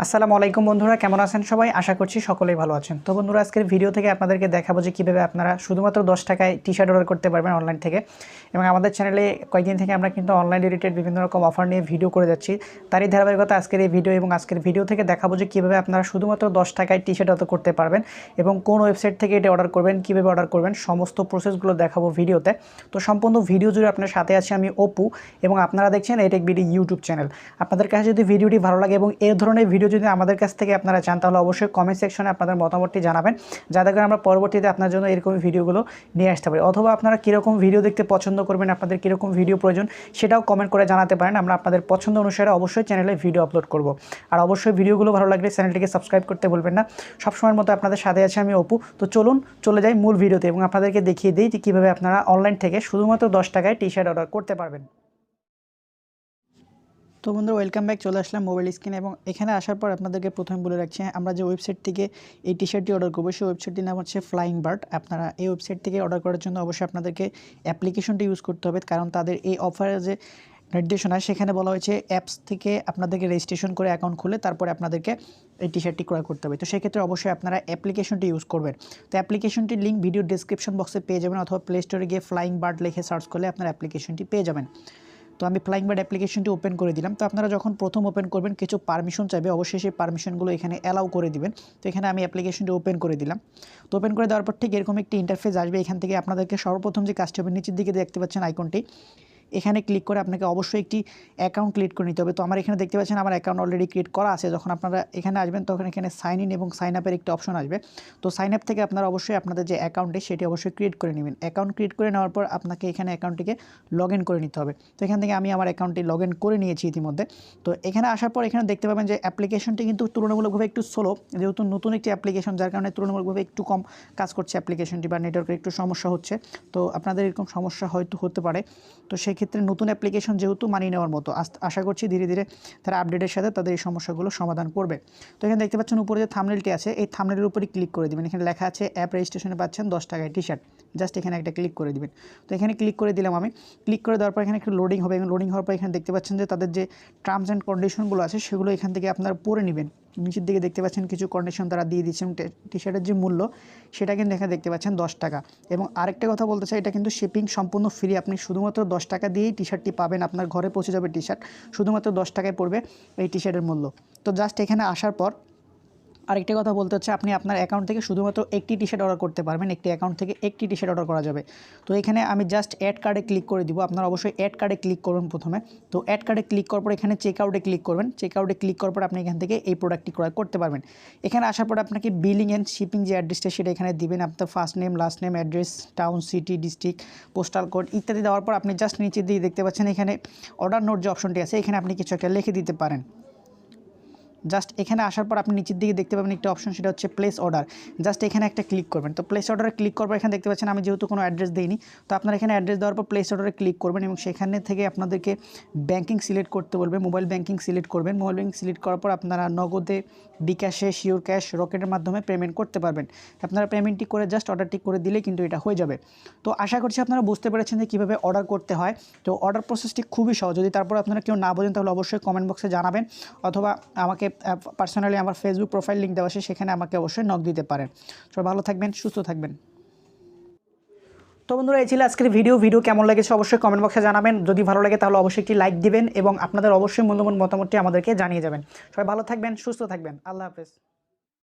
আসসালামু আলাইকুম বন্ধুরা, কেমন আছেন সবাই? আশা করছি সকলেই ভালো আছেন। তো বন্ধুরা, আজকের ভিডিও থেকে আপনাদেরকে দেখাবো যে কীভাবে আপনারা শুধুমাত্র 10 টাকায় টি-শার্ট অর্ডার করতে পারবেন অনলাইন থেকে। এবং আমাদের চ্যানেলে কয়েকদিন থেকে আমরা কিন্তু অনলাইন রিলেটেড বিভিন্ন রকম অফার নিয়ে ভিডিও করে যাচ্ছি। তারই ধারাবাহিকতা আজকের এই ভিডিও, এবং আজকের ভিডিও থেকে দেখাবো যে কীভাবে আপনারা শুধুমাত্র 10 টাকায় টি-শার্ট অর্ডার করতে পারবেন এবং কোন ওয়েবসাইট থেকে এটা অর্ডার করবেন, কীভাবে অর্ডার করবেন, সমস্ত প্রসেসগুলো দেখাবো ভিডিওতে। তো সম্পূর্ণ ভিডিও জুড়ে আপনার সাথে আছি আমি অপু, এবং আপনারা দেখছেন এটেক বিডি ইউটিউব চ্যানেল। আপনাদের কাছে যদি ভিডিওটি ভালো লাগে এবং এই ধরনের ভিডিও যদি আমাদের কাছ থেকে আপনারা চান, তাহলে অবশ্যই কমেন্ট সেকশনে আপনাদের মতামতটি জানাবেন, যাতে করে আমরা পরবর্তীতে আপনার জন্য এরকম ভিডিওগুলো নিয়ে আসতে পারি। অথবা আপনারা কীরকম ভিডিও দেখতে পছন্দ করবেন, আপনাদের কীরকম ভিডিও প্রয়োজন, সেটাও কমেন্ট করে জানাতে পারেন। আমরা আপনাদের পছন্দ অনুসারে অবশ্যই চ্যানেলে ভিডিও আপলোড করব। আর অবশ্যই ভিডিওগুলো ভালো লাগলে চ্যানেলটিকে সাবস্ক্রাইব করতে বলবেন না। সবসময়ের মতো আপনাদের সাথে আছে আমি অপু। তো চলুন চলে যাই মূল ভিডিওতে, এবং আপনাদেরকে দেখিয়ে দিই যে কীভাবে আপনারা অনলাইন থেকে শুধুমাত্র 10 টাকায় টি-শার্ট অর্ডার করতে পারবেন। তো বন্ধুরা, ওয়েলকাম ব্যাক। চলে আসলাম মোবাইল স্ক্রিনে, এবং এখানে আসার পর আপনাদেরকে প্রথমে বলে রাখছি, আমরা যে ওয়েবসাইট থেকে এই টি-শার্টটি অর্ডার করবো সেই ওয়েবসাইটটির নাম হচ্ছে ফ্লাইং বার্ড। আপনারা এই ওয়েবসাইট থেকে অর্ডার করার জন্য অবশ্যই আপনাদেরকে অ্যাপ্লিকেশনটি ইউজ করতে হবে, কারণ তাদের এই অফারে যে নির্দেশনা সেখানে বলা হয়েছে অ্যাপস থেকে আপনাদেরকে রেজিস্ট্রেশন করে অ্যাকাউন্ট খুলে তারপরে আপনাদেরকে এই টি-শার্টটি ক্রয় করতে হবে। তো সেক্ষেত্রে অবশ্যই আপনারা অ্যাপ্লিকেশনটি ইউজ করবেন। তো অ্যাপ্লিকেশনটির লিঙ্ক ভিডিও ডিসক্রিপশন বক্সে পেয়ে যাবেন, অথবা প্লে স্টোরে গিয়ে ফ্লাইং বার্ড লিখে সার্চ করলে আপনার অ্যাপ্লিকেশনটি পেয়ে যাবেন। তো আমি ফ্লাইং বার্ড অ্যাপ্লিকেশনটি ওপেন করে দিলাম। তো আপনারা যখন প্রথম ওপেন করবেন কিছু পারমিশন চাইবে, অবশ্যই সেই পারমিশনগুলো এখানে অ্যালাউ করে দিবেন। তো এখানে আমি অ্যাপ্লিকেশনটি ওপেন করে দিলাম। তো ওপেন করে দেওয়ার পর ঠিক এরকম একটি ইন্টারফেস আসবে। এখান থেকে আপনাদেরকে সর্বপ্রথম যে কাজটি হবে, নিচের দিকে দেখতে পাচ্ছেন আইকনটি, এখানে ক্লিক করে আপনাকে অবশ্যই একটি অ্যাকাউন্ট ক্রিয়েট করে নিতে হবে। তো আমার এখানে দেখতে পাচ্ছেন আমার অ্যাকাউন্ট অলরেডি ক্রিয়েট করা আছে। যখন আপনারা এখানে আসবেন তখন এখানে সাইন ইন এবং সাইন আপের একটি অপশন আসবে। তো সাইন আপ থেকে আপনারা অবশ্যই আপনাদের যে অ্যাকাউন্টে সেটি অবশ্যই ক্রিয়েট করে নেবেন। অ্যাকাউন্ট ক্রিয়েট করে নেওয়ার পর আপনাকে এখানে অ্যাকাউন্টটিকে লগ ইন করে নিতে হবে। তো এখান থেকে আমি আমার অ্যাকাউন্টটি লগ ইন করে নিয়েছি ইতিমধ্যে। তো এখানে আসার পর এখানে দেখতে পাবেন যে অ্যাপ্লিকেশনটি কিন্তু তুলনামূলকভাবে একটু স্লো, যেহেতু নতুন একটি অ্যাপ্লিকেশন, যার কারণে তুলনামূলকভাবে একটু কম কাজ করছে অ্যাপ্লিকেশনটি, বা নেটওয়ার্কের একটু সমস্যা হচ্ছে। তো আপনাদের এরকম সমস্যা হয়তো হতে পারে। তো সেক্ষেত্রে নতুন অ্যাপ্লিকেশন যেহেতু মানিয়ে নেওয়ার মতো, আশা করছি ধীরে ধীরে তারা আপডেটের সাথে তাদের এই সমস্যাগুলো সমাধান করবে। তো এখানে দেখতে পাচ্ছেন উপরে যে থাম্বনেলটি আছে, এই থাম্বনেলের উপরে ক্লিক করে দেবেন। এখানে লেখা আছে অ্যাপ রেজিস্ট্রেশনে পাচ্ছেন 10 টাকায় টি-শার্ট। জাস্ট এখানে একটা ক্লিক করে দিবেন। তো এখানে ক্লিক করে দিলাম আমি। ক্লিক করে দেওয়ার পর এখানে একটু লোডিং হবে, এবং লোডিং হওয়ার পর এখানে দেখতে পাচ্ছেন যে তাদের যে টার্মস অ্যান্ড কন্ডিশনগুলো আছে সেগুলো এখান থেকে আপনারা পড়ে নেবেন। নিচের দিকে দেখতে পাচ্ছেন কিছু কন্ডিশন তারা দিয়ে দিচ্ছেন। টি-শার্টের যে মূল্য সেটা কিন্তু এখানে দেখতে পাচ্ছেন 10 টাকা। এবং আরেকটা কথা বলতে চাই, এটা কিন্তু শিপিং সম্পূর্ণ ফ্রি। আপনি শুধুমাত্র 10 টাকা দিয়েই টি-শার্টটি পাবেন, আপনার ঘরে পৌঁছে যাবে টি-শার্ট। শুধুমাত্র 10 টাকায় পড়বে এই টি-শার্টের মূল্য। তো জাস্ট এখানে আসার পর আরেকটা কথা বলতে হচ্ছে, আপনি আপনার অ্যাকাউন্ট থেকে শুধুমাত্র একটি টি-শার্ট অর্ডার করতে পারবেন। একটি অ্যাকাউন্ট থেকে একটি টি-শার্ট অর্ডার করা যাবে। তো এখানে আমি জাস্ট অ্যাড কার্ডে ক্লিক করে দিব। আপনারা অবশ্যই অ্যাড কার্ডে ক্লিক করবেন প্রথমে। তো অ্যাড কার্ডে ক্লিক করার পর এখানে চেক আউটে ক্লিক করবেন। চেক আউটে ক্লিক করার পর আপনি এখান থেকে এই প্রোডাক্টটি ক্রয় করতে পারবেন। এখানে আসার পর আপনাকে বিলিং অ্যান্ড শিপিং যে অ্যাড্রেসটা সেটা এখানে দিবেন। আপনার first name, last name, address, town, city, district, postal code ইত্যাদি দেওয়ার পর আপনি জাস্ট নিচে দিয়ে দেখতে পাচ্ছেন এখানে অর্ডার নোট যে অপশনটি আছে, এখানে আপনি কিছু একটা লিখে দিতে পারেন। জাস্ট এখানে আসার পর আপনি নিচের দিকে দেখতে পাবেন একটি অপশন, সেটা হচ্ছে প্লেস অর্ডার। জাস্ট এখানে একটা ক্লিক করবেন। তো প্লেস অর্ডারে ক্লিক করার পর এখানে দেখতে পাচ্ছেন আমি যেহেতু কোনো অ্যাড্রেস দিইনি, তো আপনারা এখানে অ্যাড্রেস দেওয়ার পর প্লেস অর্ডারে ক্লিক করবেন, এবং সেখানে থেকে আপনাদেরকে ব্যাঙ্কিং সিলেক্ট করতে বলবে। মোবাইল ব্যাঙ্কিং সিলেক্ট করবেন। মোবাইল ব্যাঙ্কিং সিলেক্ট করার পর আপনারা নগদে, বিকাশে, শিওর ক্যাশ, রকেটের মাধ্যমে পেমেন্ট করতে পারবেন। আপনারা পেমেন্টটি করে জাস্ট অর্ডারটি করে দিলে কিন্তু এটা হয়ে যাবে। তো আশা করছি আপনারা বুঝতে পেরেছেন যে কীভাবে অর্ডার করতে হয়। তো অর্ডার প্রসেসটি খুবই সহজ। যদি তারপর আপনারা কেউ না বোঝেন তাহলে অবশ্যই কমেন্ট বক্সে জানাবেন, অথবা আমাকে পার্সোনালি আমার ফেসবুক প্রোফাইল লিঙ্ক দেওয়া আছে, সেখানে আমাকে অবশ্যই নক দিতে পারেন। সবাই ভালো থাকবেন, সুস্থ থাকবেন। তো বন্ধুরা, এই ছিল আজকের ভিডিও কেমন লেগেছে অবশ্যই কমেন্ট বক্সে জানাবেন। যদি ভালো লাগে তাহলে অবশ্যই একটি লাইক দিবেন, এবং আপনাদের অবশ্যই মূল্যবান মতামতটি আমাদেরকে জানিয়ে যাবেন। সবাই ভালো থাকবেন, সুস্থ থাকবেন। আল্লাহ হাফেজ।